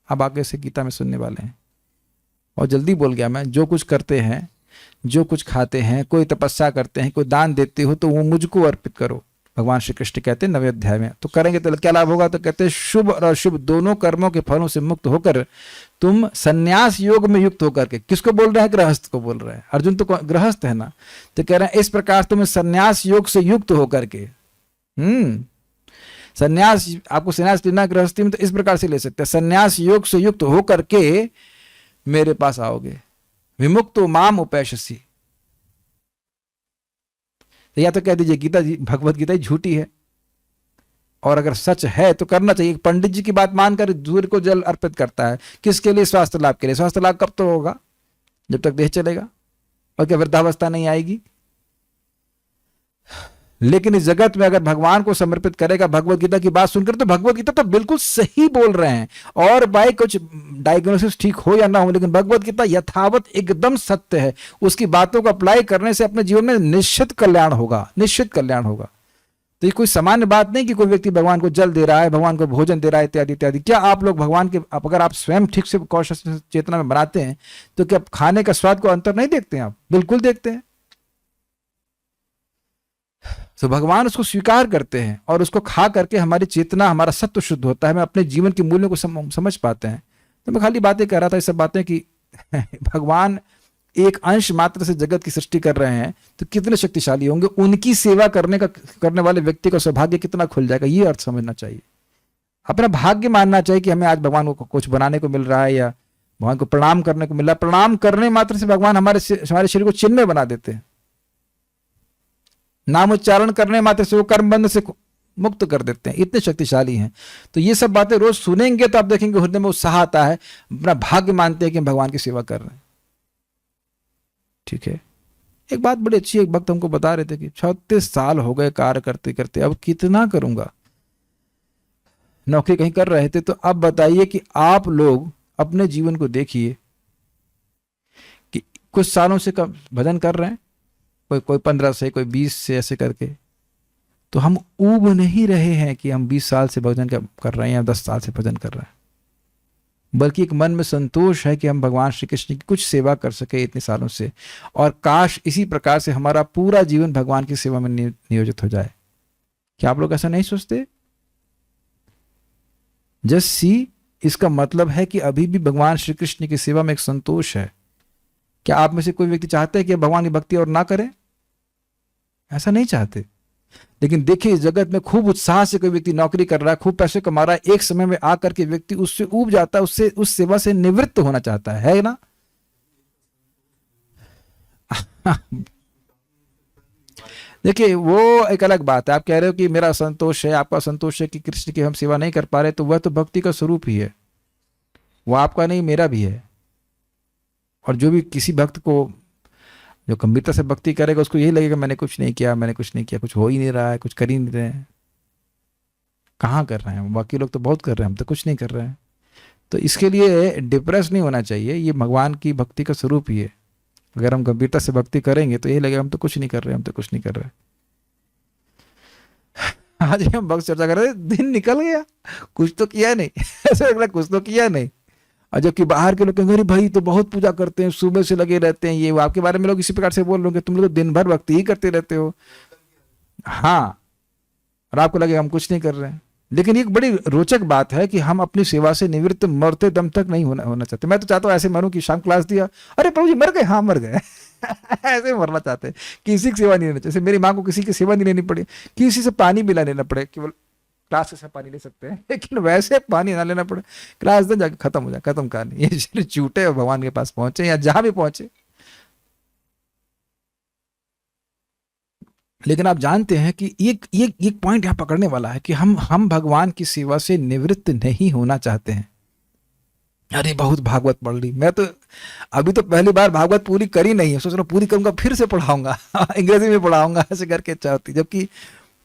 Speaker 1: अब आगे से गीता में सुनने वाले हैं, और जल्दी बोल गया मैं। जो कुछ करते हैं, जो कुछ खाते हैं, कोई तपस्या करते हैं, कोई दान देते हो तो वो मुझको अर्पित करो, भगवान श्री कृष्ण कहते हैं 9वें अध्याय में। तो करेंगे तो क्या लाभ होगा? तो कहते हैं शुभ और अशुभ दोनों कर्मों के फलों से मुक्त होकर तुम संन्यास योग में युक्त होकर के। किसको बोल रहे हैं? गृहस्थ को बोल रहे हैं। अर्जुन तो गृहस्थ है ना, तो कह रहे हैं इस प्रकार तुम संन्यास योग से युक्त होकर के, संन्यास, आपको संन्यास लेना गृहस्थी में तो इस प्रकार से ले सकते हैं, संन्यास योग से युक्त होकर के मेरे पास आओगे। विमुक्तो माम उपैष्यसि। या तो कह दीजिए गीता जी, भगवत गीता ही झूठी है, और अगर सच है तो करना चाहिए। पंडित जी की बात मानकर सूर्य को जल अर्पित करता है, किसके लिए? स्वास्थ्य लाभ के लिए। स्वास्थ्य लाभ कब तो होगा? जब तक देह चलेगा, और क्या वृद्धावस्था नहीं आएगी? लेकिन इस जगत में अगर भगवान को समर्पित करेगा भगवत गीता की बात सुनकर, तो भगवत गीता तो बिल्कुल सही बोल रहे हैं। और भाई कुछ डायग्नोसिस ठीक हो या ना हो, लेकिन भगवत गीता यथावत एकदम सत्य है। उसकी बातों को अप्लाई करने से अपने जीवन में निश्चित कल्याण होगा, निश्चित कल्याण होगा। तो ये कोई सामान्य बात नहीं कि कोई व्यक्ति भगवान को जल दे रहा है, भगवान को भोजन दे रहा है, इत्यादि इत्यादि। क्या आप लोग भगवान के, अगर आप स्वयं ठीक से कौशल चेतना में बनाते हैं तो क्या खाने का स्वाद को अंतर नहीं देखते हैं? आप बिल्कुल देखते हैं। तो भगवान उसको स्वीकार करते हैं, और उसको खा करके हमारी चेतना, हमारा सत्व शुद्ध होता है, हम अपने जीवन के मूल्यों को समझ पाते हैं। तो मैं खाली बातें कर रहा था, ये सब बातें कि भगवान एक अंश मात्र से जगत की सृष्टि कर रहे हैं तो कितने शक्तिशाली होंगे। उनकी सेवा करने वाले व्यक्ति का सौभाग्य कितना खुल जाएगा, ये अर्थ समझना चाहिए। अपना भाग्य मानना चाहिए कि हमें आज भगवान को कुछ बनाने को मिल रहा है, या भगवान को प्रणाम करने को मिल रहा है। प्रणाम करने मात्र से भगवान हमारे शरीर को चिन्मय बना देते हैं। नाम उच्चारण करने मात्र से वो कर्म बंध से मुक्त कर देते हैं, इतने शक्तिशाली हैं। तो ये सब बातें रोज सुनेंगे तो आप देखेंगे हृदय में उत्साह आता है, अपना भाग्य मानते हैं कि हम भगवान की सेवा कर रहे हैं। ठीक है। एक बात बड़ी अच्छी, एक भक्त हमको बता रहे थे कि 36 साल हो गए कार्य करते करते, अब कितना करूंगा। नौकरी कहीं कर रहे थे, तो अब बताइए कि आप लोग अपने जीवन को देखिए कि कुछ सालों से भजन कर रहे हैं, कोई 15 से, कोई 20 से, ऐसे करके। तो हम ऊब नहीं रहे हैं कि हम 20 साल से भजन कर रहे हैं या 10 साल से भजन कर रहे हैं, बल्कि एक मन में संतोष है कि हम भगवान श्री कृष्ण की कुछ सेवा कर सके इतने सालों से, और काश इसी प्रकार से हमारा पूरा जीवन भगवान की सेवा में नियोजित हो जाए। क्या आप लोग ऐसा नहीं सोचते? जस्ट सी, इसका मतलब है कि अभी भी भगवान श्री कृष्ण की सेवा में एक संतोष है। क्या आप में से कोई व्यक्ति चाहते हैं कि भगवान की भक्ति और ना करें? ऐसा नहीं चाहते। लेकिन देखिए, इस जगत में खूब उत्साह से कोई व्यक्ति नौकरी कर रहा है, खूब पैसे कमा रहा है, एक समय में आकर के व्यक्ति उससे ऊब जाता है, उससे उस सेवा से निवृत्त होना चाहता है ना? देखिए, वो एक अलग बात है। आप कह रहे हो कि मेरा संतोष है, आपका संतोष है कि कृष्ण की हम सेवा नहीं कर पा रहे, तो वह तो भक्ति का स्वरूप ही है, वह आपका नहीं मेरा भी है। और जो भी किसी भक्त को जो गंभीरता से भक्ति करेगा, उसको यही लगेगा मैंने कुछ नहीं किया, मैंने कुछ नहीं किया, कुछ हो ही नहीं रहा है, कुछ कर ही नहीं रहे हैं। कहाँ कर रहे हैं? बाकी लोग तो बहुत कर रहे हैं, हम तो कुछ नहीं कर रहे हैं। तो इसके लिए डिप्रेस नहीं होना चाहिए, ये भगवान की भक्ति का स्वरूप ही है। अगर हम गंभीरता से भक्ति करेंगे तो यही लगेगा हम तो कुछ नहीं कर रहे, हम तो कुछ नहीं कर रहे। आज हम भक्त चर्चा कर रहे थे, दिन निकल गया, कुछ तो किया नहीं। ऐसा लग रहा कुछ तो किया नहीं। और जबकि बाहर के लोग कहेंगे अरे भाई तो बहुत पूजा करते हैं, सुबह से लगे रहते हैं, ये वो। आपके बारे में लोग इसी प्रकार से बोल रहे होंगे, तुम लोग तो दिन भर भक्ति ही करते रहते हो। हाँ, और आपको लगेगा हम कुछ नहीं कर रहे हैं। लेकिन एक बड़ी रोचक बात है कि हम अपनी सेवा से निवृत्त मरते दम तक नहीं होना चाहते। मैं तो चाहता हूँ ऐसे मरूं कि शाम क्लास दिया, अरे प्रभु जी मर गए, हाँ मर गए। ऐसे मरना चाहते हैं, किसी की सेवा नहीं लेना। जैसे मेरी माँ को किसी की सेवा नहीं लेनी पड़ी, किसी से पानी भी ना लेना पड़े, केवल क्लास से पानी ले सकते हैं, लेकिन वैसे पानी ना लेना पड़े, क्लास दिन जाके खत्म हो जाए, खत्म कहानी। ये झूठे और भगवान के पास पहुंचे या जहां भी पहुंचे। लेकिन आप जानते हैं कि एक पॉइंट यहाँ पकड़ने वाला है कि हम भगवान की सेवा से निवृत्त नहीं होना चाहते हैं। अरे बहुत भागवत पढ़ ली, मैं तो अभी तो पहली बार भागवत पूरी करी नहीं है, सोच रहा हूँ पूरी करूंगा फिर से पढ़ाऊंगा, अंग्रेजी में पढ़ाऊंगा, ऐसे करके इच्छा होती, जबकि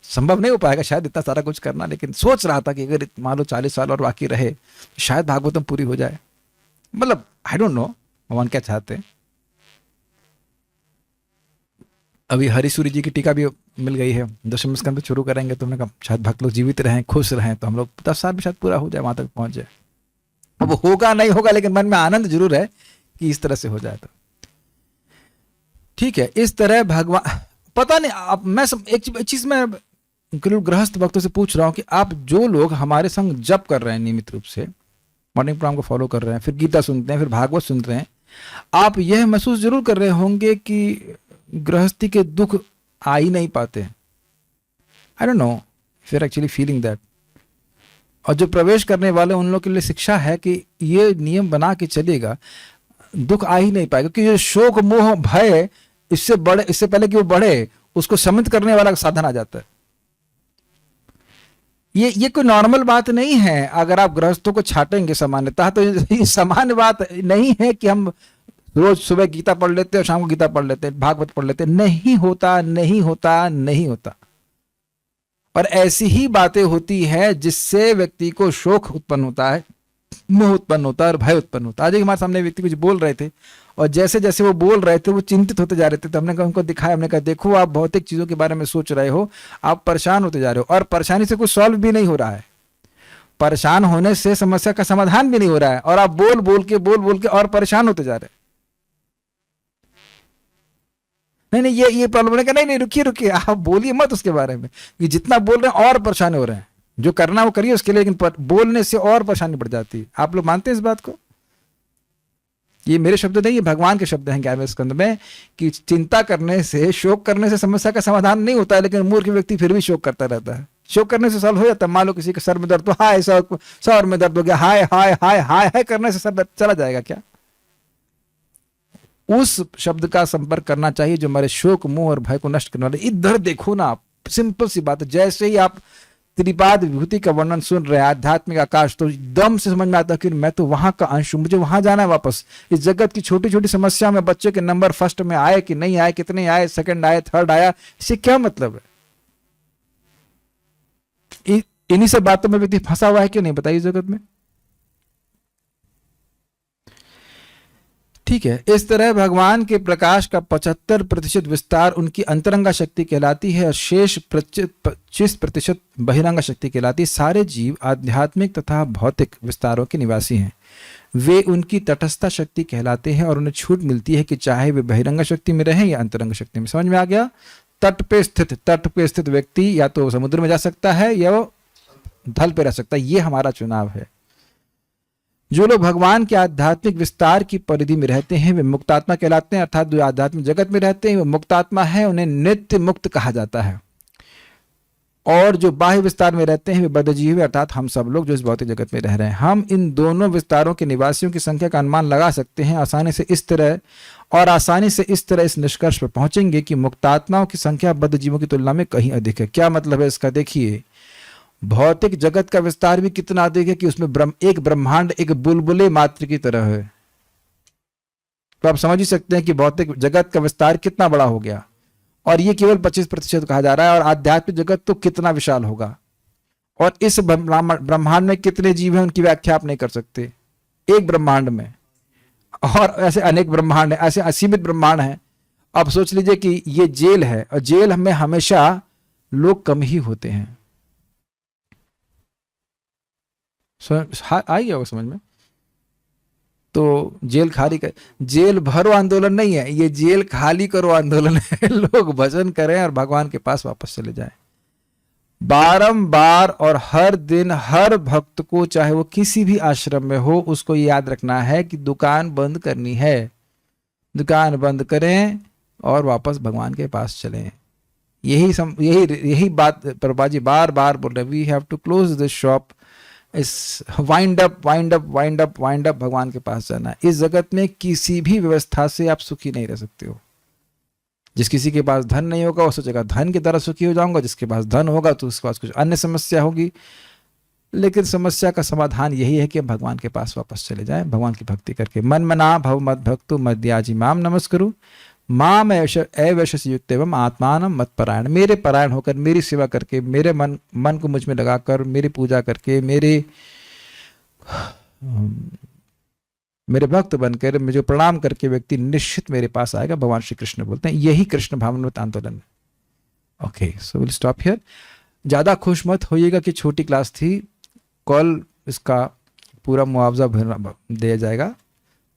Speaker 1: संभव नहीं हो पाएगा शायद इतना सारा कुछ करना। लेकिन सोच रहा था कि अगर मान लो 40 साल और बाकी रहे तो शायद भागवतम पूरी हो जाए। मतलब आई डोंट नो भगवान क्या चाहते हैं। अभी हरीसूरी जी की टीका भी मिल गई है, दशम स्कंद पे शुरू करेंगे, तो हमने कहा शायद भक्त लोग जीवित रहें, खुश रहें, तो हम लोग 10 साल भी शायद पूरा हो जाए, वहां तक पहुंच जाए। अब होगा नहीं होगा, लेकिन मन में आनंद जरूर है कि इस तरह से हो जाए तो ठीक है। इस तरह भगवान, पता नहीं आप, मैं एक चीज में गृहस्थ भक्तों से पूछ रहा हूं कि आप जो लोग हमारे संग जप कर रहे हैं नियमित रूप से, मॉर्निंग प्रोग्राम को फॉलो कर रहे हैं, फिर गीता सुनते हैं, फिर भागवत सुन रहे हैं, आप यह महसूस जरूर कर रहे होंगे कि गृहस्थी के दुख आ ही नहीं पाते। I don't know if you are actually feeling that. और जो प्रवेश करने वाले उन लोग के लिए शिक्षा है कि ये नियम बना के चलेगा, दुख आ ही नहीं पाएगा, क्योंकि ये शोक मोह भय इससे पहले कि वो बढ़े, उसको शमित करने वाला साधन आ जाता है। ये कोई नॉर्मल बात नहीं है। अगर आप गृहस्थों को छाटेंगे सामान्यतः, तो ये सामान्य बात नहीं है कि हम रोज सुबह गीता पढ़ लेते हैं और शाम को गीता पढ़ लेते हैं, भागवत पढ़ लेते हैं। नहीं होता, नहीं होता, नहीं होता। और ऐसी ही बातें होती है जिससे व्यक्ति को शोक उत्पन्न होता है, मोह उत्पन्न होता है और भय उत्पन्न होता है। आज एक हमारे सामने व्यक्ति कुछ बोल रहे थे और जैसे जैसे वो बोल रहे थे वो चिंतित होते जा रहे थे, तो हमने कहा, उनको दिखाया, हमने कहा देखो आप भौतिक चीजों के बारे में सोच रहे हो, आप परेशान होते जा रहे हो और परेशानी से कुछ सॉल्व भी नहीं हो रहा है। परेशान होने से समस्या का समाधान भी नहीं हो रहा है और आप बोल बोल के और परेशान होते जा रहे हैं। नहीं ये प्रॉब्लम है। नहीं रुकिए, आप बोलिए मत उसके बारे में, कि जितना बोल रहे हैं और परेशान हो रहे हैं। जो करना वो करिए उसके लिए, लेकिन बोलने से और परेशानी बढ़ जाती है। आप लोग मानते हैं इस बात को? ये मेरे शब्द नहीं, ये भगवान के शब्द हैं 11वें स्कंद में, कि चिंता करने से, शोक करने से समस्या का समाधान नहीं होता है, लेकिन मूर्ख व्यक्ति फिर भी शोक करता रहता है। शोक करने से सॉल्व हो जाता है। मान लो किसी के सर में दर्द, तो हाय सर में दर्द हो गया, हाय हाय हाय हाय हाय करने से सर चला जाएगा क्या? उस शब्द का संपर्क करना चाहिए जो हमारे शोक मोह और भय को नष्ट करने वाले। इधर देखो ना आप, सिंपल सी बात है। जैसे ही आप त्रिपाद विभूति का वर्णन सुन रहे हैं, आध्यात्मिक आकाश, तो एकदम से समझ में आता है कि मैं तो वहां का अंश हूं, मुझे वहां जाना है वापस। इस जगत की छोटी छोटी समस्या में बच्चे के नंबर फर्स्ट में आए कि नहीं आए, कितने आए, सेकंड आए, थर्ड आया, इससे क्या मतलब है? इन्हीं सब बातों में व्यक्ति फंसा हुआ है कि नहीं, बताइए जगत में। ठीक है। इस तरह भगवान के प्रकाश का 75% विस्तार उनकी अंतरंगा शक्ति कहलाती है और शेष 25% बहिरंगा शक्ति कहलाती है। सारे जीव आध्यात्मिक तथा भौतिक विस्तारों के निवासी हैं। वे उनकी तटस्था शक्ति कहलाते हैं और उन्हें छूट मिलती है कि चाहे वे बहिरंगा शक्ति में रहें या अंतरंगा शक्ति में। समझ में आ गया? तट पे स्थित व्यक्ति या तो समुद्र में जा सकता है या वो धल पे रह सकता है। ये हमारा चुनाव है। जो लोग भगवान के आध्यात्मिक विस्तार की परिधि में रहते हैं वे मुक्तात्मा कहलाते हैं, अर्थात जो आध्यात्मिक जगत में रहते हैं वे मुक्तात्मा है, उन्हें नित्य मुक्त कहा जाता है। और जो बाह्य विस्तार में रहते हैं वे बद्धजीव, अर्थात हम सब लोग जो इस भौतिक जगत में रह रहे हैं। हम इन दोनों विस्तारों के निवासियों की संख्या का अनुमान लगा सकते हैं। आसानी से इस तरह इस निष्कर्ष पर पहुंचेंगे कि मुक्तात्माओं की संख्या बद्धजीवों की तुलना में कहीं अधिक है। क्या मतलब है इसका? देखिए, भौतिक जगत का विस्तार भी कितना अधिक है कि उसमें एक ब्रह्मांड एक बुलबुले मात्र की तरह है। तो आप समझ ही सकते हैं कि भौतिक जगत का विस्तार कितना बड़ा हो गया, और ये केवल 25% कहा जा रहा है। और आध्यात्मिक जगत तो कितना विशाल होगा, और इस ब्रह्मांड में कितने जीव हैं उनकी व्याख्या आप नहीं कर सकते एक ब्रह्मांड में। और ऐसे अनेक ब्रह्मांड है, ऐसे असीमित ब्रह्मांड है। अब सोच लीजिए कि ये जेल है और जेल में हमेशा लोग कम ही होते हैं। आई होगा समझ में? तो जेल खाली कर, जेल भरो आंदोलन नहीं है, ये जेल खाली करो आंदोलन है। लोग भजन करें और भगवान के पास वापस चले जाएं। बारंबार और हर दिन हर भक्त को, चाहे वो किसी भी आश्रम में हो, उसको याद रखना है कि दुकान बंद करनी है। दुकान बंद करें और वापस भगवान के पास चलें। यही बात प्रभुपाद जी बार बार बोल रहे हैं। We have to close this shop, इस wind up wind up wind up wind up, भगवान के पास जाना है। इस जगत में किसी भी व्यवस्था से आप सुखी नहीं रह सकते हो। जिस किसी के पास धन नहीं होगा वो सोचेगा धन की तरह सुखी हो जाऊंगा, जिसके पास धन होगा तो उसके पास कुछ अन्य समस्या होगी। लेकिन समस्या का समाधान यही है कि हम भगवान के पास वापस चले जाएं, भगवान की भक्ति करके। मन मना भव मत भक्तु मद्याजी माम नमस्करु माम अवश्य युक्त एवं आत्मान मत परायण। मेरे परायण होकर, मेरी सेवा करके, मेरे मन को मुझ में लगाकर, मेरी पूजा करके, मेरे भक्त बनकर, मुझे प्रणाम करके व्यक्ति निश्चित मेरे पास आएगा, भगवान श्री कृष्ण बोलते हैं। यही कृष्ण भावनामृत आंदोलन है। Okay, so will stop here. ज़्यादा खुश मत होइएगा कि छोटी क्लास थी। कल इसका पूरा मुआवजा दिया जाएगा।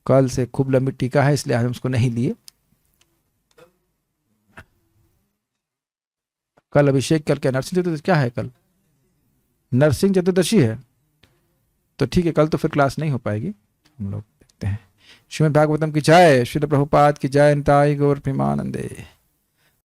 Speaker 1: कल से खूब लंबी टीका है, इसलिए हम उसको नहीं लिए। कल अभिषेक, कल क्या नरसिंह चतुर्दशी, क्या है कल? नरसिंह चतुर्दशी है। तो ठीक है, कल तो फिर क्लास नहीं हो पाएगी। हम लोग देखते हैं। श्रीमद् भागवतम की जय, श्रील प्रभुपाद की जय, निताई गौर प्रेमानंदे।